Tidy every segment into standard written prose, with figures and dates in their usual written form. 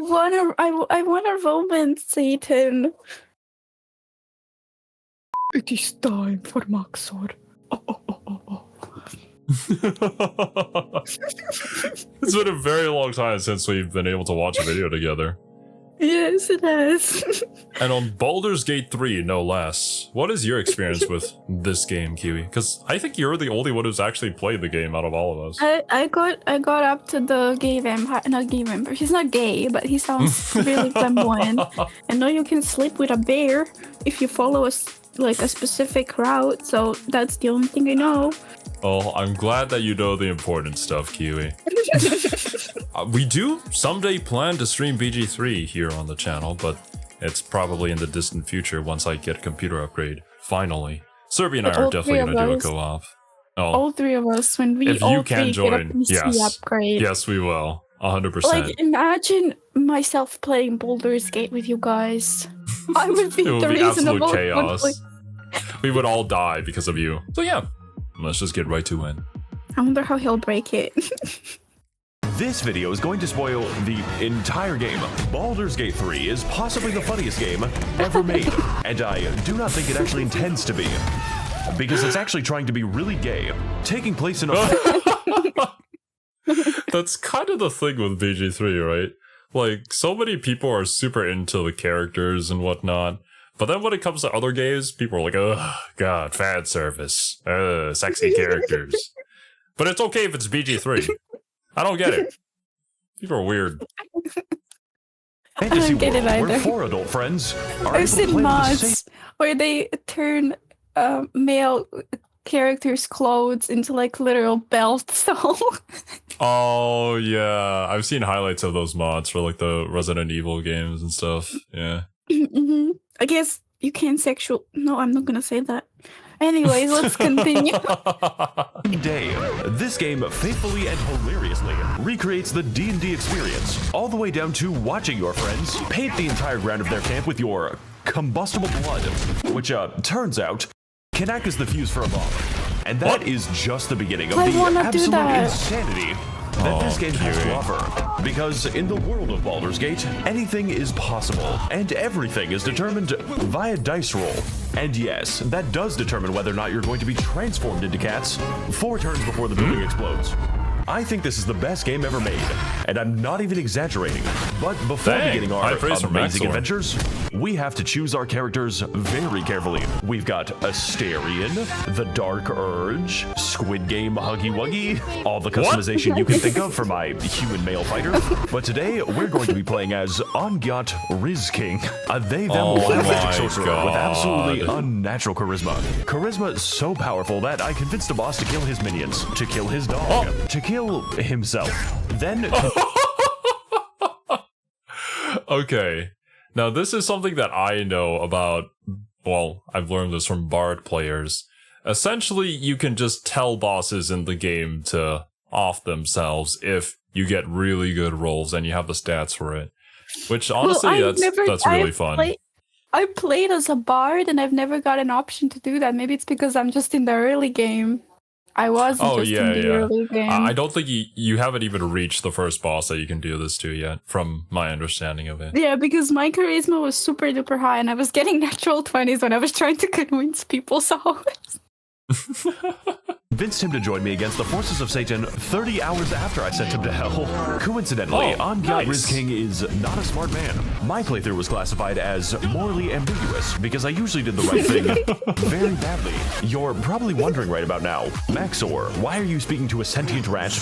I want a romance, Satan. It is time for Max0r. It's been a very long time since we've been able to watch a video together. Yes, it has. And on Baldur's Gate 3, no less. What is your experience with this game, Kiwi? Because I think you're the only one who's actually played the game out of all of us. I got up to the gay vampire, not gay vampire. He's not gay, but he sounds really flamboyant. And now you can sleep with a bear if you follow a specific route. So that's the only thing I know. Oh, I'm glad that you know the important stuff, Kiwi. We do someday plan to stream BG3 here on the channel, but it's probably in the distant future once I get a computer upgrade. Finally. Serby and I are definitely going to do a co-op. Oh, all three of us, when we all three get a PC upgrade. Yes, we will. 100%. Like, imagine myself playing Baldur's Gate with you guys. I would be it the would be reason absolute chaos. We would all die because of you. So yeah, let's just get right to it. I wonder how he'll break it. This video is going to spoil the entire game. Baldur's Gate 3 is possibly the funniest game ever made, and I do not think it actually intends to be, because it's actually trying to be really gay, taking place in a... That's kind of the thing with BG3, right? Like, so many people are super into the characters and whatnot, but then when it comes to other games, people are like, oh, God, fan service, sexy characters. But it's okay if it's BG3. I don't get it. People are weird. I don't get it either. Where 4 adult friends are I've seen mods where they turn male characters' clothes into like literal belts. So. Oh yeah, I've seen highlights of those mods for like the Resident Evil games and stuff. Yeah. I guess you can't sexual. No, I'm not gonna say that. Anyways, let's continue. Day. This game faithfully and hilariously recreates the D&D experience, all the way down to watching your friends paint the entire ground of their camp with your combustible blood, which turns out can act as the fuse for a bomb. And that is just the beginning of the absolute insanity that this game has to offer. Because in the world of Baldur's Gate, anything is possible, and everything is determined via dice roll. And yes, that does determine whether or not you're going to be transformed into cats 4 turns before the building explodes. I think this is the best game ever made, and I'm not even exaggerating. But before beginning our amazing adventures, we have to choose our characters very carefully. We've got Asterion, the Dark Urge, Squid Game Huggy Wuggy, all the customization you can think of for my human male fighter. But today, we're going to be playing as Ongyat Rizking, a they-them magic sorcerer with absolutely unnatural charisma. Charisma so powerful that I convinced a boss to kill his minions, to kill his dog, to kill himself. Then... Okay. Now, this is something that I know about, well, I've learned this from Bard players. Essentially, you can just tell bosses in the game to off themselves if you get really good rolls and you have the stats for it. Which, honestly, that's really fun. I played as a Bard and I've never got an option to do that. Maybe it's because I'm just in the early game. I wasn't in the early game. I don't think you haven't even reached the first boss that you can do this to yet, from my understanding of it. Yeah, because my charisma was super duper high and I was getting natural 20s when I was trying to convince people, so... Convinced him to join me against the forces of Satan 30 hours after I sent him to hell. Coincidentally, Ongyat Rizking is not a smart man. My playthrough was classified as morally ambiguous because I usually did the right thing very badly. You're probably wondering right about now, Max0r, why are you speaking to a sentient rat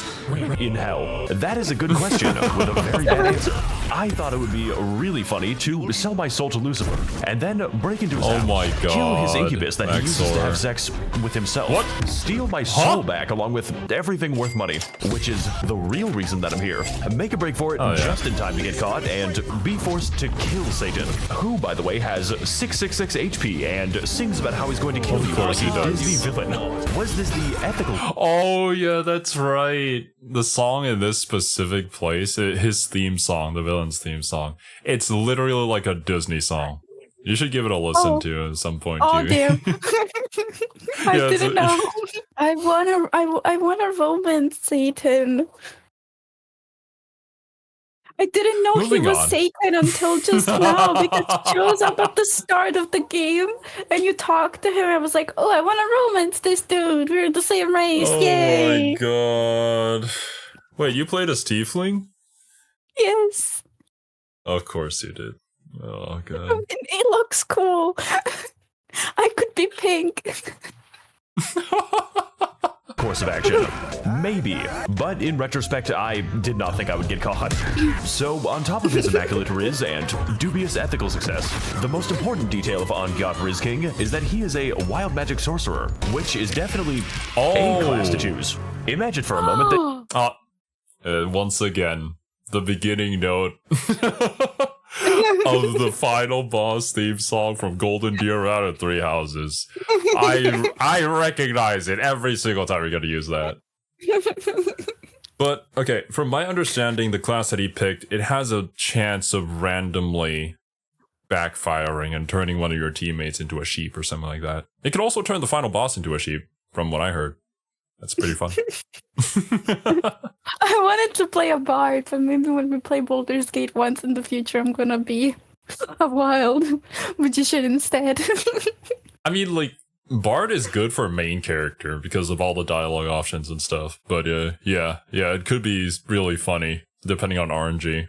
in hell? That is a good question with a very bad answer. I thought it would be really funny to sell my soul to Lucifer and then break into his house, kill his incubus that he uses to have sex with himself, steal my soul back along with everything worth money, which is the real reason that I'm here. Make a break for it just in time to get caught and be forced to kill Satan, who, by the way, has 666 HP and sings about how he's going to kill you like a Disney villain. Was this the ethical... Oh, yeah, that's right. The song in this specific place, his theme song, the villain's theme song, it's literally like a Disney song. You should give it a listen to at some point. Oh, damn. I didn't know. I want a romance, Satan. I didn't know Moving he was on. Satan until just now because he shows up at the start of the game and you talk to him. I was like, oh, I want to romance this dude. We're the same race. Yay. Oh my god. Wait, you played as Tiefling? Yes. Of course you did. Oh god. It looks cool. I could be pink. Course of action. Maybe, but in retrospect, I did not think I would get caught. So, on top of his immaculate Riz and dubious ethical success, the most important detail of On God Riz King is that he is a wild magic sorcerer, which is definitely a class to choose. Imagine for a moment that once again, the beginning note of the final boss theme song from Golden Deer Out of Three Houses. I recognize it every single time we're going to use that. But, okay, from my understanding, the class that he picked, it has a chance of randomly backfiring and turning one of your teammates into a sheep or something like that. It could also turn the final boss into a sheep, from what I heard. That's pretty fun. I wanted to play a bard, but maybe when we play Baldur's Gate once in the future, I'm gonna be a wild magician instead. I mean, like, Bard is good for a main character because of all the dialogue options and stuff. But yeah, it could be really funny, depending on RNG.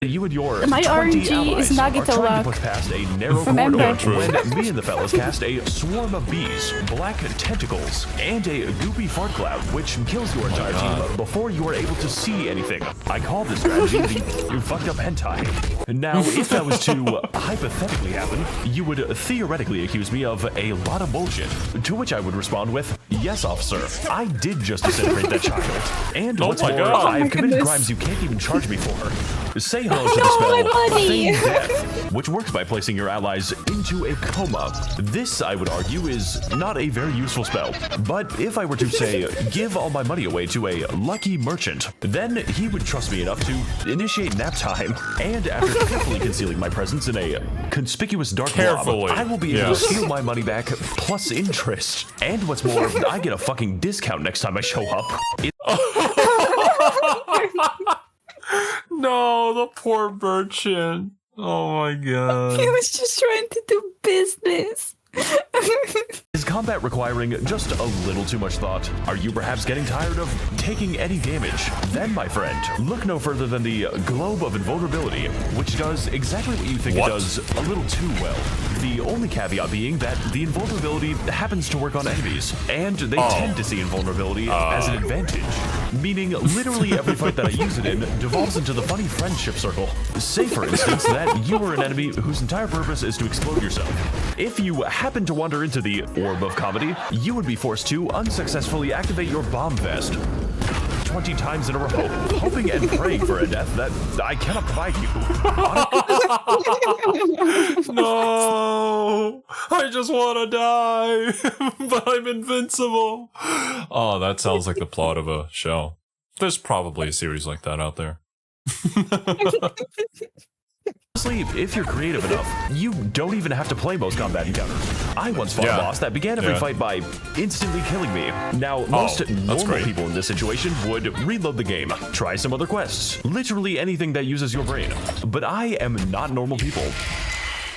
you and your My 20 RNG allies is are Nagito trying luck. to push past a narrow Remember. corridor when me and the fellas cast a swarm of bees, black tentacles, and a goopy fart cloud, which kills your entire team before you are able to see anything. I call this strategy the fucked up hentai. Now, if that was to hypothetically happen, you would theoretically accuse me of a lot of bullshit, to which I would respond with, yes, officer, I did just disintegrate that child. And what's more, God. I've committed goodness. crimes you can't even charge me for. Say hello to the my spell body. Feign Death, which works by placing your allies into a coma. This, I would argue, is not a very useful spell. But if I were to say, give all my money away to a lucky merchant, then he would trust me enough to initiate nap time. And after carefully concealing my presence in a conspicuous dark blob, I will be able to steal my money back plus interest. And what's more, I get a fucking discount next time I show up. No, the poor merchant. Oh my god. He was just trying to do business. Is combat requiring just a little too much thought? Are you perhaps getting tired of taking any damage? Then, my friend, look no further than the Globe of Invulnerability, which does exactly what you think it does a little too well. The only caveat being that the invulnerability happens to work on enemies, and they tend to see invulnerability as an advantage. Meaning, literally every fight that I use it in devolves into the funny friendship circle. Say, for instance, that you are an enemy whose entire purpose is to explode yourself. If you happen to wander into the Orb of Comedy, you would be forced to unsuccessfully activate your bomb vest 20 times in a row, hoping and praying for a death that I cannot provide you. No, I just want to die, but I'm invincible. Oh, that sounds like the plot of a show. There's probably a series like that out there. Honestly, if you're creative enough, you don't even have to play most combat encounters. I once fought a boss that began every fight by instantly killing me. Now, most normal people in this situation would reload the game, try some other quests, literally anything that uses your brain. But I am not normal people.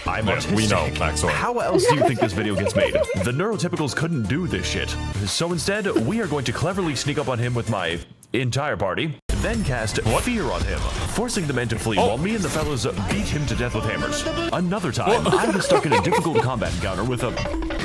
I'm autistic. We know, Max0r. How else do you think this video gets made? The neurotypicals couldn't do this shit. So instead, we are going to cleverly sneak up on him with my entire party, then cast fear on him, forcing the man to flee while me and the fellows beat him to death with hammers. Another time, I was stuck in a difficult combat encounter with a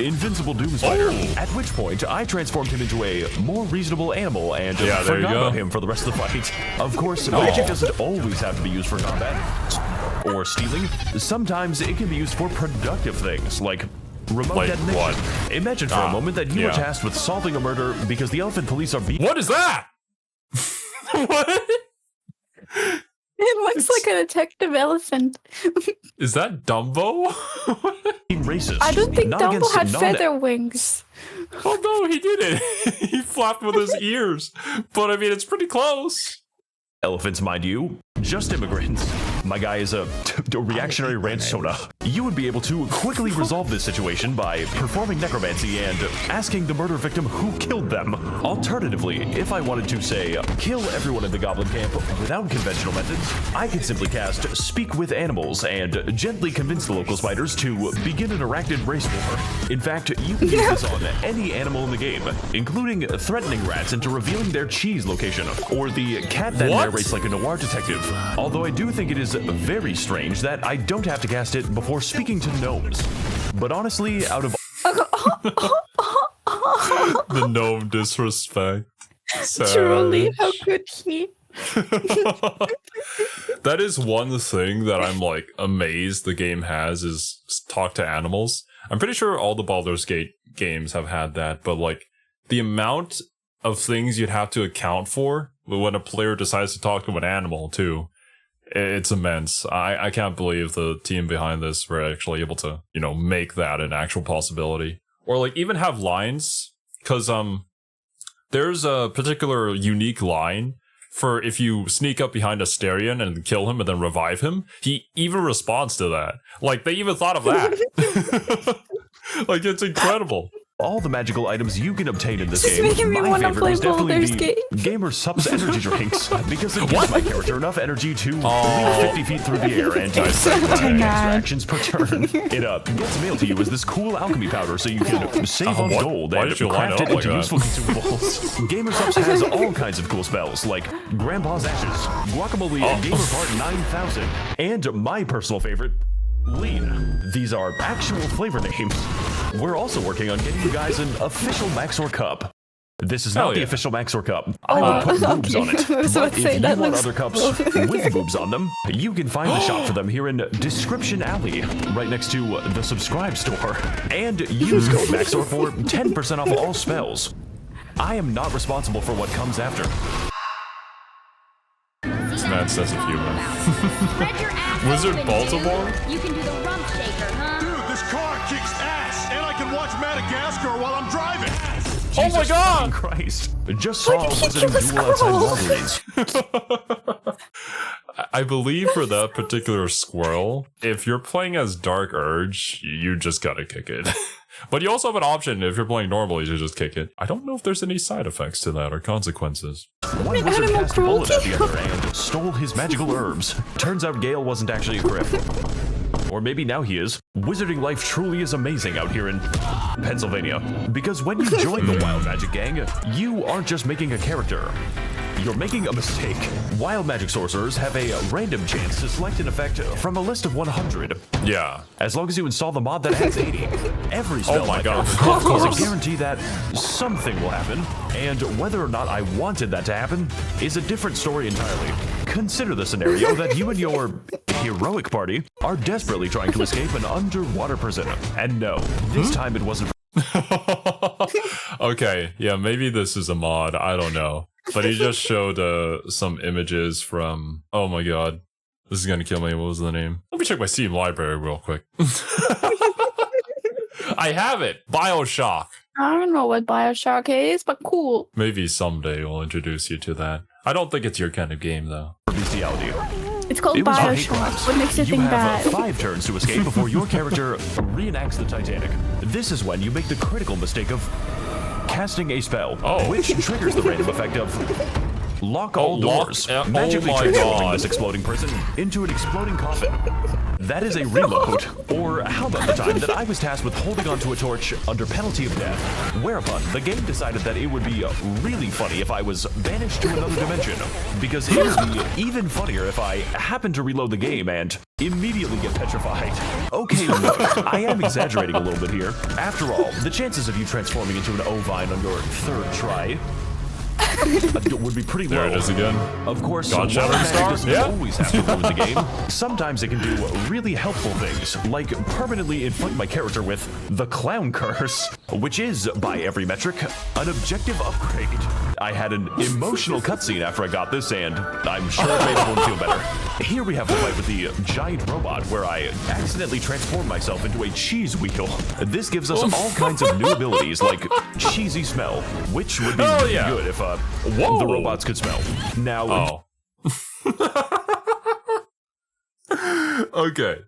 invincible doom spider, at which point I transformed him into a more reasonable animal and forgot about him for the rest of the fight. Of course, magic doesn't always have to be used for combat or stealing. Sometimes it can be used for productive things, like remote detonation. What? Imagine for a moment that you were tasked with solving a murder because the elephant police are being— What is that? What? It looks like a detective elephant. Is that Dumbo? racist. I don't think Not Dumbo against had feather wings. Oh no, he didn't. He flapped with his ears. But I mean, it's pretty close. Elephants, mind you, just immigrants. My guy is a reactionary ranch soda. You would be able to quickly resolve this situation by performing necromancy and asking the murder victim who killed them. Alternatively, if I wanted to, say, kill everyone in the goblin camp without conventional methods, I could simply cast Speak with Animals and gently convince the local spiders to begin an arachnid race war. In fact, you can use this on any animal in the game, including threatening rats into revealing their cheese location, or the cat that narrates like a noir detective. Although I do think it is very strange that I don't have to cast it before speaking to gnomes. But honestly, out of The gnome disrespect. Truly, how could he? That is one thing that I'm like amazed the game has is talk to animals. I'm pretty sure all the Baldur's Gate games have had that, but like the amount of things you'd have to account for when a player decides to talk to an animal too, it's immense. I can't believe the team behind this were actually able to, you know, make that an actual possibility. Or like even have lines, because there's a particular unique line for if you sneak up behind a Styrian and kill him and then revive him, he even responds to that. Like, they even thought of that. Like, it's incredible. all the magical items you can obtain in this This is game, making me my wanna favorite play is definitely Baldur's the Gate. Gamer Subs energy drinks, because it gives my character enough energy to leap 50 feet through the air and do so extra mad. actions per turn. It gets mailed to you as this cool alchemy powder so you can save on gold why and did you line craft it it up into like that? useful consumables. Gamer Subs has all kinds of cool spells like Grandpa's Ashes, Guacamole, and Gamer Part 9000, and my personal favorite, Lean. These are actual flavor names. We're also working on getting you guys an official Max0r cup. This is not the official Max0r cup. I will put boobs on it. I was about But to say, if that you want looks other cups with boobs on them, you can find the shop for them here in Description Alley, right next to the Subscribe store. And use code Max0r for 10% off all spells. I am not responsible for what comes after. This man's sense of humor. Spread your ass Wizard open, Baltimore? dude. You can do the rump shaker, huh? Dude, this car kicks ass, and I can watch Madagascar while I'm driving. Oh my god! Christ. Just saw a did he wizarding kill a duel outside squirrel? Walgreens. I believe for that particular squirrel, if you're playing as Dark Urge, you just gotta kick it. But you also have an option if you're playing normally to just kick it. I don't know if there's any side effects to that or consequences. One An wizard animal cast a bullet at cruelty? the other and stole his magical herbs. Turns out Gale wasn't actually a crip. Or maybe now he is. Wizarding life truly is amazing out here in Pennsylvania. Because when you join the Wild Magic Gang, you aren't just making a character. You're making a mistake. Wild magic sorcerers have a random chance to select an effect from a list of 100. Yeah. As long as you install the mod that adds 80. Every spell my god. is a guarantee that something will happen, and whether or not I wanted that to happen is a different story entirely. Consider the scenario that you and your heroic party are desperately trying to escape an underwater prison. And no, this time it wasn't. Okay, yeah, maybe this is a mod. I don't know. But he just showed some images from... Oh my god. This is gonna kill me. What was the name? Let me check my Steam library real quick. I have it! BioShock! I don't know what Bioshock is, but cool. Maybe someday we'll introduce you to that. I don't think it's your kind of game, though. Bestiality. It's called It was hate Bioshock. crimes. What makes it You think have bad? 5 turns to escape before your character reenacts the Titanic. This is when you make the critical mistake of casting a spell, which triggers the random effect of lock all doors, magically transforming this exploding prison into an exploding coffin. That is a reload. Or how about the time that I was tasked with holding onto a torch under penalty of death, whereupon the game decided that it would be really funny if I was banished to another dimension, because it would be even funnier if I happened to reload the game and immediately get petrified. Okay, look, I am exaggerating a little bit here. After all, the chances of you transforming into an ovine on your 3rd try would be pretty low. There it is again. Of course, God Shattering magic Star? doesn't Yeah. always have to ruin the game. Sometimes it can do really helpful things, like permanently inflict my character with the Clown Curse, which is, by every metric, an objective upgrade. I had an emotional cutscene after I got this, and I'm sure it made everyone feel better. Here we have the fight with the giant robot, where I accidentally transformed myself into a cheese wheel. This gives us all kinds of new abilities, like cheesy smell, which would be really good if the robots could smell. Now, Okay.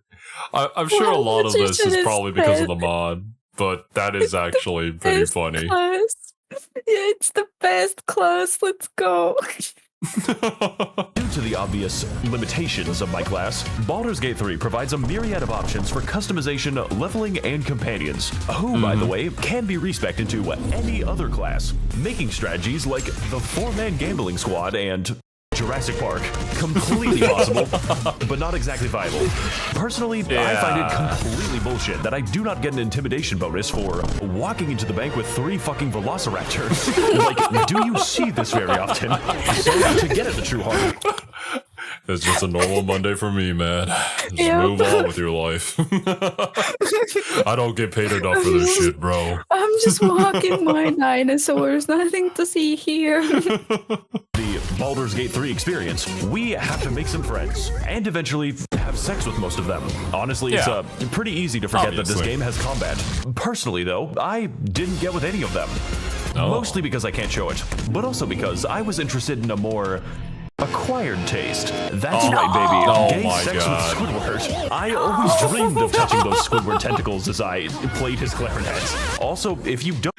I'm sure a lot of this is probably because of the mod, but that is actually pretty funny. Class. Yeah, it's the best class. Let's go. Due to the obvious limitations of my class, Baldur's Gate 3 provides a myriad of options for customization, leveling, and companions, who, by the way, can be respec'd into any other class, making strategies like the 4-man gambling squad and Jurassic Park completely possible, but not exactly viable. Personally, I find it completely bullshit that I do not get an intimidation bonus for walking into the bank with 3 fucking velociraptors. Like, do you see this very often? So, to get at the true heart. It's just a normal Monday for me, man. Just move on with your life. I don't get paid enough for this shit, bro. I'm just walking my dinosaurs. Nothing to see here. The Baldur's Gate 3 experience, we have to make some friends and eventually have sex with most of them. Honestly, it's pretty easy to forget that this game has combat. Personally, though, I didn't get with any of them. Mostly because I can't show it, but also because I was interested in a more acquired taste. That's right, baby. Gay sex with Squidward. I always dreamed of touching those Squidward tentacles as I played his clarinet. Also, if you don't...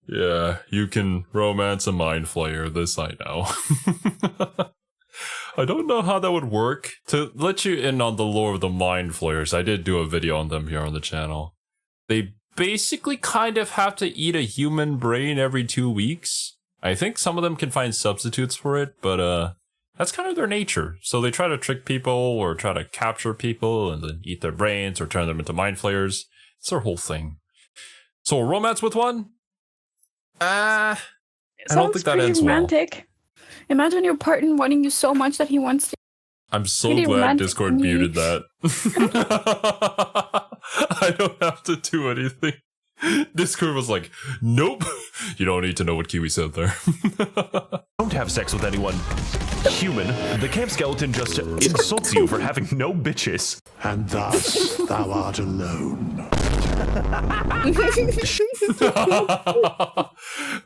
Yeah, you can romance a mind flayer, this I know. I don't know how that would work. To let you in on the lore of the mind flayers, I did do a video on them here on the channel. They basically kind of have to eat a human brain every 2 weeks. I think some of them can find substitutes for it, but that's kind of their nature. So they try to trick people or try to capture people and then eat their brains or turn them into mind flayers. It's their whole thing. So a romance with one? I don't think that ends romantic. Imagine your partner wanting you so much that he wants to. I'm so glad Discord muted that. I don't have to do anything. Discord was like, nope. You don't need to know what Kiwi said there. Don't have sex with anyone human. The camp skeleton just insults you for having no bitches. And thus thou art alone.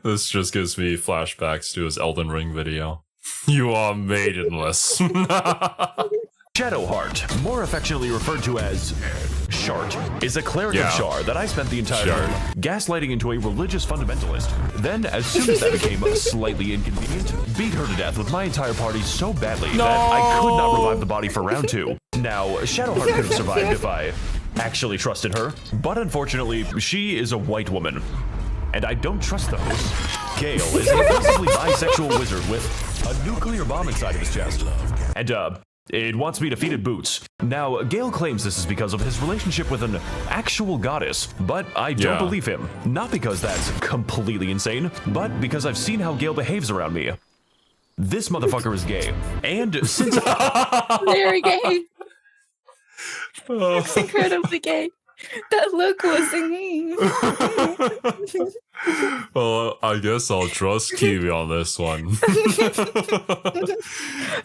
This just gives me flashbacks to his Elden Ring video. You are maidenless. Shadowheart, more affectionately referred to as Shart, is a cleric of Shar that I spent the entire time gaslighting into a religious fundamentalist. Then, as soon as that became slightly inconvenient, beat her to death with my entire party so badly that I could not revive the body for round 2. Now, Shadowheart could have survived if I actually trusted her, but unfortunately, she is a white woman. And I don't trust those. Gale is a basically bisexual wizard with a nuclear bomb inside of his chest. And, it wants me to feed it boots. Now, Gale claims this is because of his relationship with an actual goddess, but I don't believe him. Not because that's completely insane, but because I've seen how Gale behaves around me. This motherfucker is gay. And since... Very gay. It's incredibly gay. That look was Well, I guess I'll trust Kiwi on this one.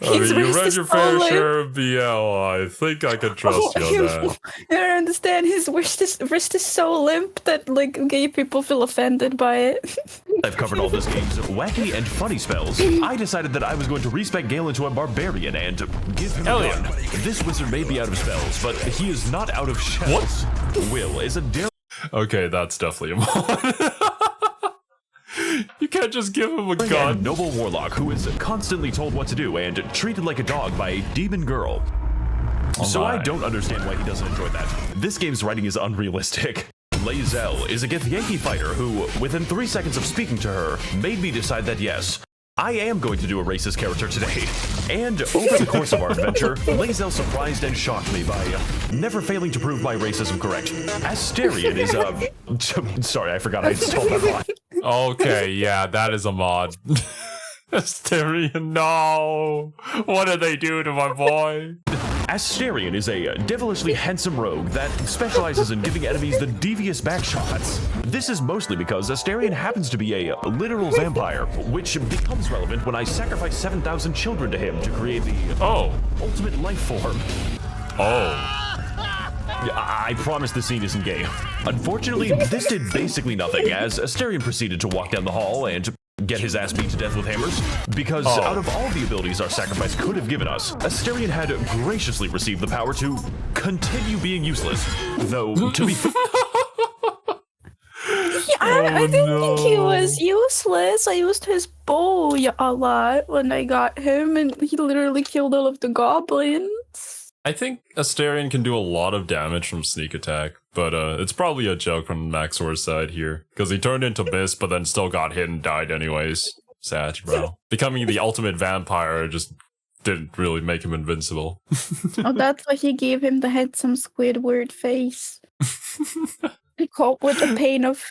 You read your fair share of BL. I think I can trust you on that. I don't understand. His wrist is so limp that like gay people feel offended by it. I've covered all this game's wacky and funny spells. I decided that I was going to respec Gale into a barbarian and give him a gun. This wizard may be out of spells, but he is not out of shells. What? Will is a Okay, that's definitely a mod. You can't just give him a gun. Noble warlock who is constantly told what to do and treated like a dog by a demon girl. I don't understand why he doesn't enjoy that. This game's writing is unrealistic. Lae'zel is a Githyanki fighter who, within 3 seconds of speaking to her, made me decide that yes, I am going to do a racist character today. And over the course of our adventure, Lae'zel surprised and shocked me by never failing to prove my racism correct. Asterion is a... Sorry, I forgot I installed that mod. Okay, yeah, that is a mod. Asterion, no! What did they do to my boy? Asterion is a devilishly handsome rogue that specializes in giving enemies the devious backshots. This is mostly because Asterion happens to be a literal vampire, which becomes relevant when I sacrifice 7,000 children to him to create the ultimate life form. I promise the scene isn't gay. Unfortunately, this did basically nothing as Asterion proceeded to walk down the hall and get his ass beat to death with hammers, because out of all the abilities our sacrifice could have given us, Asterion had graciously received the power to continue being useless. Though, to be I didn't think he was useless. I used his bow a lot when I got him, and he literally killed all of the goblins. I think Asterion can do a lot of damage from sneak attack, but it's probably a joke from Max0r's side here, because he turned into Mist, but then still got hit and died anyways. Sad, bro. Becoming the ultimate vampire just didn't really make him invincible. Oh, that's why he gave him the handsome Squidward face. To cope with the pain of...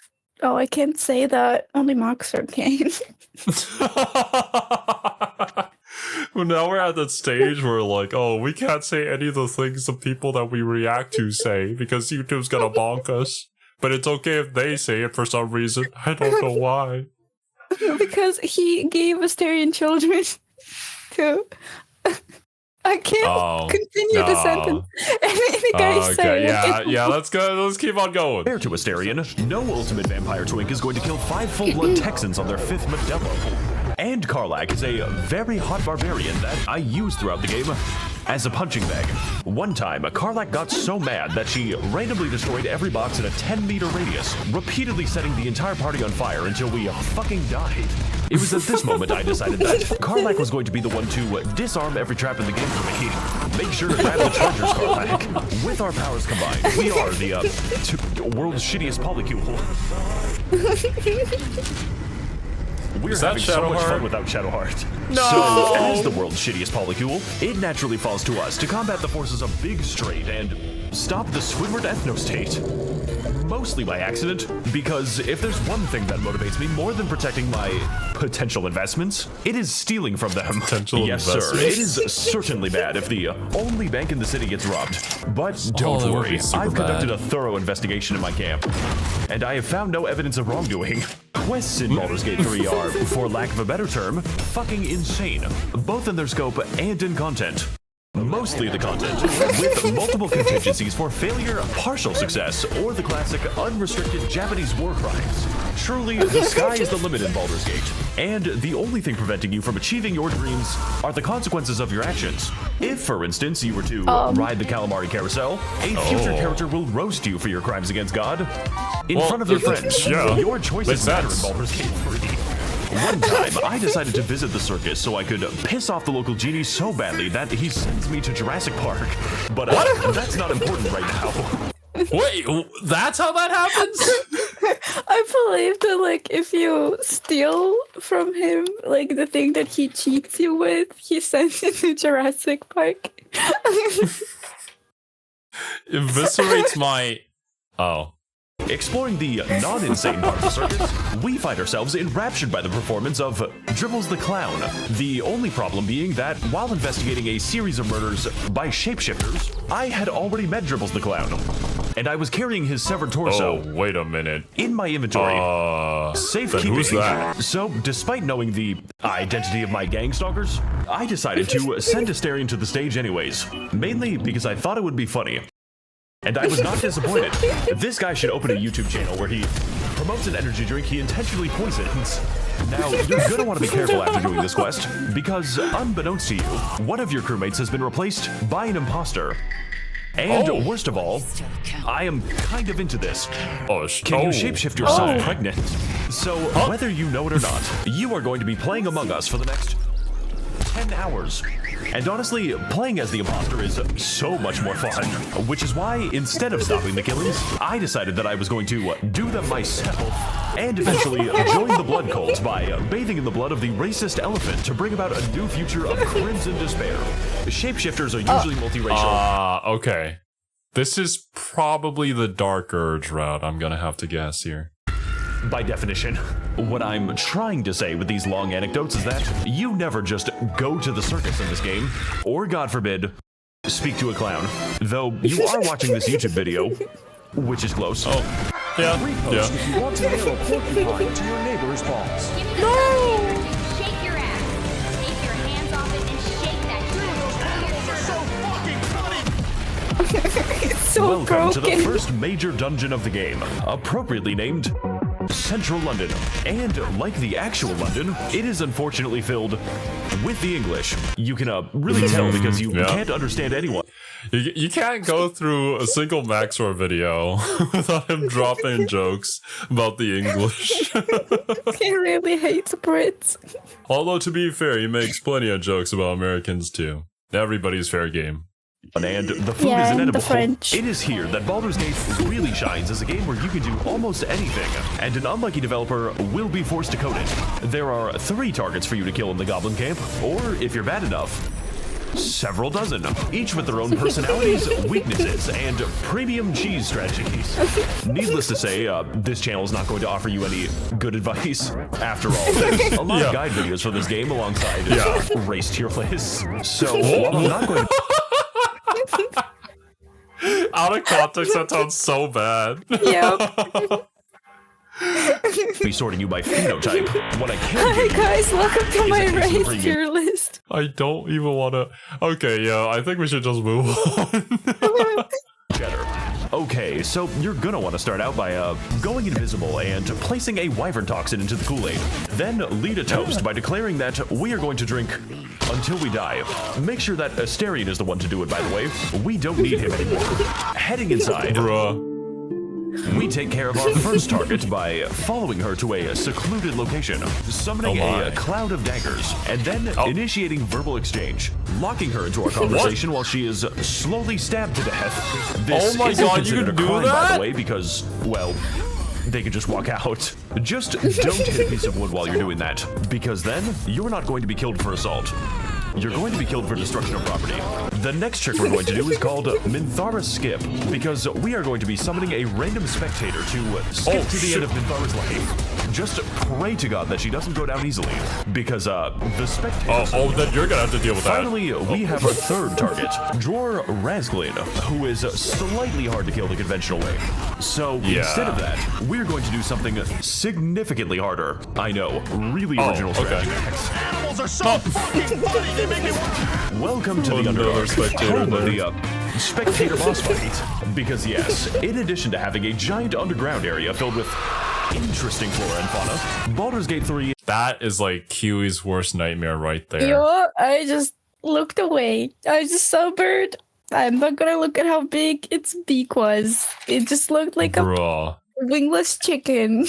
Oh, I can't say that. Only Max0r can. Well, now we're at that stage where, like, oh, we can't say any of the things the people that we react to say because YouTube's gonna bonk us. But it's okay if they say it for some reason. I don't know why. Because he gave Asterion children to... I can't continue the sentence. Anything I say. Yeah, let's go. Let's keep on going. Fair to Asterion, no ultimate vampire twink is going to kill 5 full-blood Texans on their 5th Modelo. And Karlach is a very hot barbarian that I use throughout the game as a punching bag. One time, Karlach got so mad that she randomly destroyed every box in a 10-meter radius, repeatedly setting the entire party on fire until we fucking died. It was at this moment I decided that Karlach was going to be the one to disarm every trap in the game for me. Make sure to grab the chargers, Karlach. With our powers combined, we are the world's shittiest polycule. We're having so much fun without Shadowheart. No! So, as the world's shittiest polycule, it naturally falls to us to combat the forces of Big Straight and stop the Squidward ethno-state. Mostly by accident, because if there's one thing that motivates me more than protecting my potential investments, it is stealing from them. Yes, sir. It is certainly bad if the only bank in the city gets robbed. But don't worry, I've conducted a thorough investigation in my camp, and I have found no evidence of wrongdoing. Quests in Baldur's Gate 3 are, for lack of a better term, fucking insane, both in their scope and in content. Mostly the content, with multiple contingencies for failure, partial success, or the classic unrestricted Japanese war crimes. Truly, the sky is the limit in Baldur's Gate, and the only thing preventing you from achieving your dreams are the consequences of your actions. If, for instance, you were to ride the calamari carousel, a future character will roast you for your crimes against God in front of your friends. Yeah, your choices matter in Baldur's Gate 3. One time, I decided to visit the circus so I could piss off the local genie so badly that he sends me to Jurassic Park. But that's not important right now. Wait, that's how that happens? I believe that, like, if you steal from him, like, the thing that he cheats you with, he sends you to Jurassic Park. Eviscerates my... Oh. Exploring the non-insane part of the circus, we find ourselves enraptured by the performance of Dribbles the Clown. The only problem being that while investigating a series of murders by shapeshifters, I had already met Dribbles the Clown, and I was carrying his severed torso. Oh, wait a minute. In my inventory. Safekeeping. Who's that? So, despite knowing the identity of my gang stalkers, I decided to send Asterion to the stage anyways, mainly because I thought it would be funny. And I was not disappointed. This guy should open a YouTube channel where he promotes an energy drink he intentionally poisons. Now, you're gonna want to be careful after doing this quest, because unbeknownst to you, one of your crewmates has been replaced by an imposter. And worst of all, I am kind of into this. Can you shapeshift yourself pregnant? So, whether you know it or not, you are going to be playing Among Us for the next 10 hours. And honestly, playing as the imposter is so much more fun, which is why, instead of stopping the killings, I decided that I was going to do them myself, and eventually join the blood cult by bathing in the blood of the racist elephant to bring about a new future of crimson despair. Shapeshifters are usually multiracial. Okay. This is probably the Dark Urge route, I'm gonna have to guess here. By definition. What I'm trying to say with these long anecdotes is that you never just go to the circus in this game, or God forbid, speak to a clown. Though you are watching this YouTube video, which is close. Yeah. If you want to nail a porcupine to your neighbor's balls. No! Shake your ass. Take your hands off it and shake that. Those animals are so fucking funny! It's so Welcome broken. to the first major dungeon of the game, appropriately named central London. And like the actual London, it is unfortunately filled with the English. You can really tell because you can't understand anyone. You can't go through a single Max0r video without him dropping jokes about the English. He really hates Brits. Although, to be fair, he makes plenty of jokes about Americans, too. Everybody's fair game. And the food is and inedible. the French. It is here that Baldur's Gate really shines as a game where you can do almost anything, and an unlucky developer will be forced to code it. There are 3 targets for you to kill in the Goblin Camp, or if you're bad enough, several dozen, each with their own personalities, weaknesses, and premium cheese strategies. Needless to say, this channel is not going to offer you any good advice. After all, there's a lot of guide videos for this game alongside race tier lists. So, while I'm not going to... Out of context, that sounds so bad. Yep. be sorting you by phenotype. What I can Hi do guys, welcome to is my a case of race bringing- tier list. I don't even want to... Okay, yeah, I think we should just move on. cheddar. Okay, so you're gonna want to start out by going invisible and placing a wyvern toxin into the Kool-Aid. Then lead a toast by declaring that we are going to drink until we die. Make sure that Asterion is the one to do it, by the way. We don't need him anymore. Heading inside, Bruh. we take care of our first target by following her to a secluded location, summoning Oh a my. cloud of daggers, and then initiating verbal exchange, locking her into our conversation while she is slowly stabbed to death. This Oh my isn't God, you considered can a do crime, by that? the way, because, well, they can just walk out. Just don't hit a piece of wood while you're doing that, because then you're not going to be killed for assault. You're going to be killed for destruction of property. The next trick we're going to do is called Minthara's Skip, because we are going to be summoning a random spectator to skip to the end of Minthara's life. Just pray to God that she doesn't go down easily, because the spectator... Oh, then you're gonna have to deal with that. Finally, we have our third target, Dror Razglin, who is slightly hard to kill the conventional way. So instead of that, we're going to do something significantly harder. I know, really original strategy. Animals are so fucking funny, they make me want. Welcome to the Another Underdark, spectator home of there. the spectator boss fight. Because yes, in addition to having a giant underground area filled with interesting flora and fauna, Baldur's Gate 3 That is like Kiwi's worst nightmare right there. Yo, I just looked away. I was just so bored. I'm not gonna look at how big its beak was. It just looked like a Bruh. wingless chicken.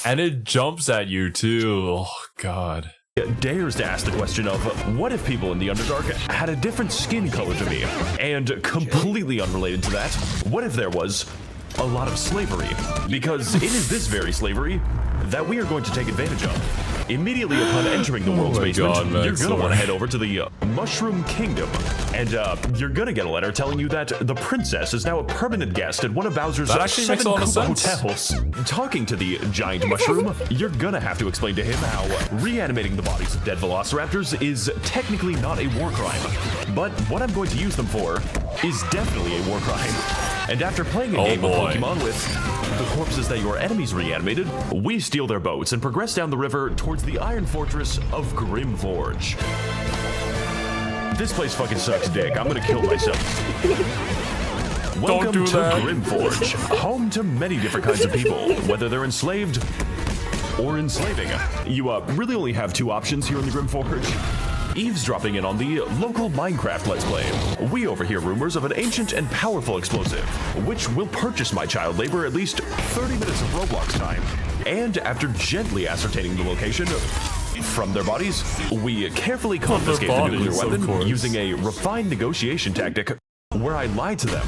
And it jumps at you too. Oh, God. dares to ask the question of what if people in the Underdark had a different skin color to me? And completely unrelated to that, what if there was a lot of slavery? Because it is this very slavery that we are going to take advantage of. Immediately upon entering the world's my basement, God, you're Max0r. gonna want to head over to the Mushroom Kingdom, and you're gonna get a letter telling you that the princess is now a permanent guest at one of Bowser's That actually 7 makes a lot of Koopa sense. hotels. Talking to the giant mushroom, you're gonna have to explain to him how reanimating the bodies of dead velociraptors is technically not a war crime, but what I'm going to use them for is definitely a war crime. And after playing a game of boy. Pokemon with the corpses that your enemies reanimated, we steal their boats and progress down the river towards the Iron Fortress of Grimforge. This place fucking sucks dick. I'm gonna kill myself. Welcome do to that. Grimforge, home to many different kinds of people, whether they're enslaved or enslaving. You really only have two options here in the Grimforge. Eavesdropping in on the local Minecraft Let's Play. We overhear rumors of an ancient and powerful explosive, which will purchase my child labor at least 30 minutes of Roblox time. And after gently ascertaining the location from their bodies, we carefully confiscate the nuclear bodies, of weapon course. using a refined negotiation tactic where I lied to them.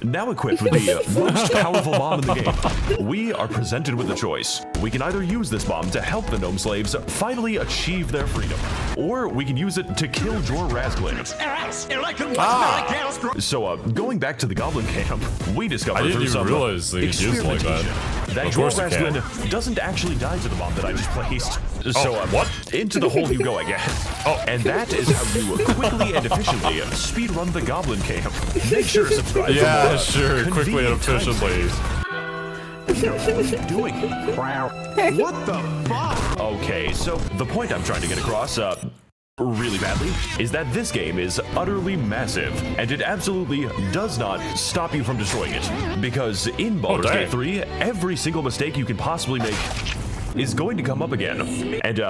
Now equipped with the most powerful bomb in the game, we are presented with a choice. We can either use this bomb to help the gnome slaves finally achieve their freedom, or we can use it to kill Jor Razglin. And I can watch Madagascar. So, going back to the Goblin Camp, we discovered I didn't through even some realize they could use it like that. experimentation that Of Jor course you can. Razglin doesn't actually die to the bomb that I just placed. So, what? Into the hole you go, I guess. And that is how you quickly and efficiently speedrun the Goblin Camp. Make sure to subscribe for Yeah, more, sure. Quickly and convenient time efficiently. What are you doing? What the fuck? Okay, so the point I'm trying to get across, really badly is that this game is utterly massive, and it absolutely does not stop you from destroying it. Because in Baldur's Gate 3, every single mistake you can possibly make is going to come up again. And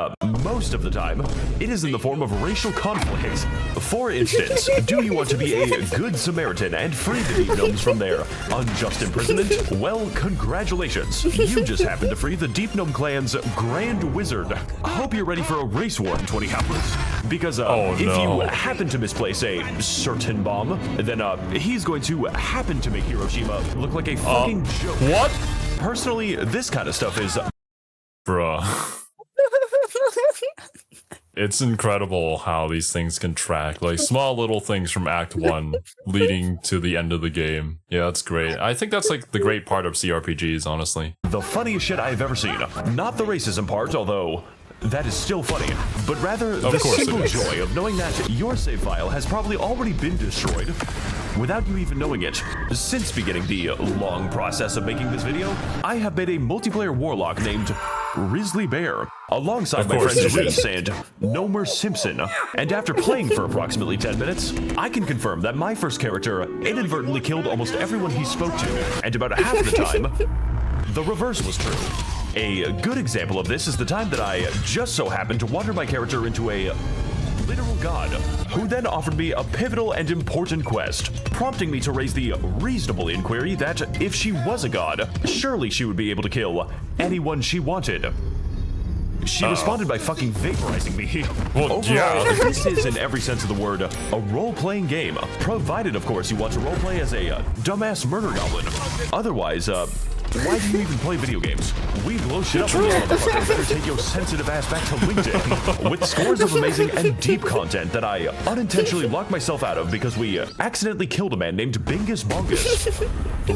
most of the time, it is in the form of racial conflict. For instance, do you want to be a good Samaritan and free the Deep Gnomes from their unjust imprisonment? Well, congratulations. You just happened to free the Deep Gnome clan's Grand Wizard. I hope you're ready for a race war in 20 hours. Because if you happen to misplace a certain bomb, then he's going to happen to make Hiroshima look like a fucking joke. What? Personally, this kind of stuff is... Bruh. It's incredible how these things can track, like small little things from Act 1 leading to the end of the game. Yeah, that's great. I think that's like the great part of CRPGs, honestly. the funniest shit I've ever seen. Not the racism part, although that is still funny, but rather the simple joy of knowing that your save file has probably already been destroyed without you even knowing it. Since beginning the long process of making this video, I have made a multiplayer warlock named Grizzly Bear, alongside my friends Reese and Nomer Simpson. And after playing for approximately 10 minutes, I can confirm that my first character inadvertently killed almost everyone he spoke to, and about half the time, the reverse was true. A good example of this is the time that I just so happened to wander my character into a literal god, who then offered me a pivotal and important quest, prompting me to raise the reasonable inquiry that if she was a god, surely she would be able to kill anyone she wanted. She responded by fucking vaporizing me. Well, overall, this is, in every sense of the word, a role-playing game, provided, of course, you want to roleplay as a dumbass murder goblin. Otherwise, why do you even play video games? We blow shit up with this motherfucker. Better take your sensitive ass back to LinkedIn. With scores of amazing and deep content that I unintentionally locked myself out of because we accidentally killed a man named Bingus Bongus.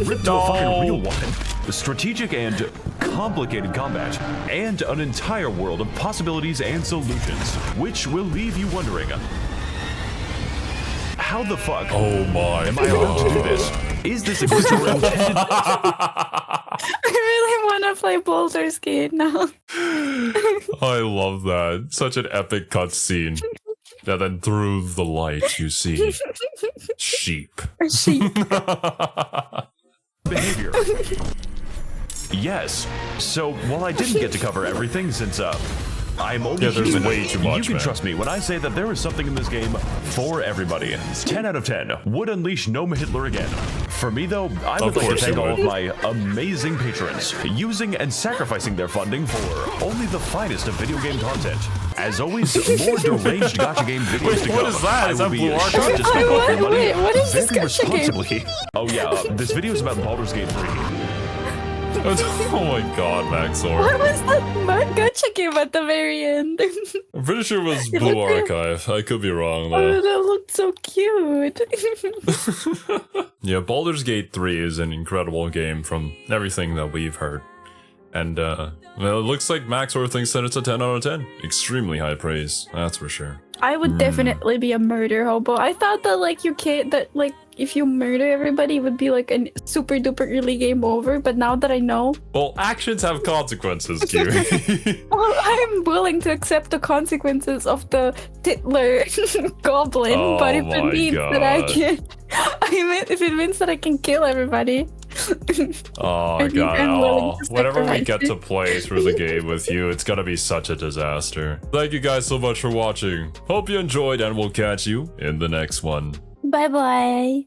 Ripped to a fucking real one. Strategic and complicated combat. And an entire world of possibilities and solutions. Which will leave you wondering, how the fuck am I allowed to do this? Is this a glitch or intended? I really want to play Baldur's Gate now. I love that. Such an epic cutscene. And then through the light, you see sheep. Sheep. Behavior. Yes. So, while I didn't get to cover everything since, I'm only there's human, way too much, you can man. trust me when I say that there is something in this game for everybody. 10 out of 10 would unleash Gnome Hitler again. For me, though, I would like to thank all of my amazing patrons, using and sacrificing their funding for only the finest of video game content. As always, more deranged gacha game videos to come. What is that? Is that Blue Archive? sure to spend all your money Wait, what is this very gacha game? responsibly. Oh yeah, this video is about Baldur's Gate 3. Oh my god, Max0r. What was that gacha game at the very end? I'm pretty sure it was Blue Archive. I could be wrong Oh, though. that looked so cute. Yeah, Baldur's Gate 3 is an incredible game from everything that we've heard. And well, it looks like Max0r thinks that it's a 10 out of 10. Extremely high praise, that's for sure. I would definitely be a murder hobo. I thought that like you can't, that like if you murder everybody it would be like a super duper early game over, but now that I know, Well, actions have consequences, Kiri. well, I'm willing to accept the consequences of the Titler goblin, Oh but if it my means that I God. can, if it means that I can kill everybody. Oh I think god, I'm willing to whenever we sacrifice get to play through the game with you, it's gonna be such a disaster. Thank you guys so much for watching. Hope you enjoyed, and we'll catch you in the next one. Bye bye.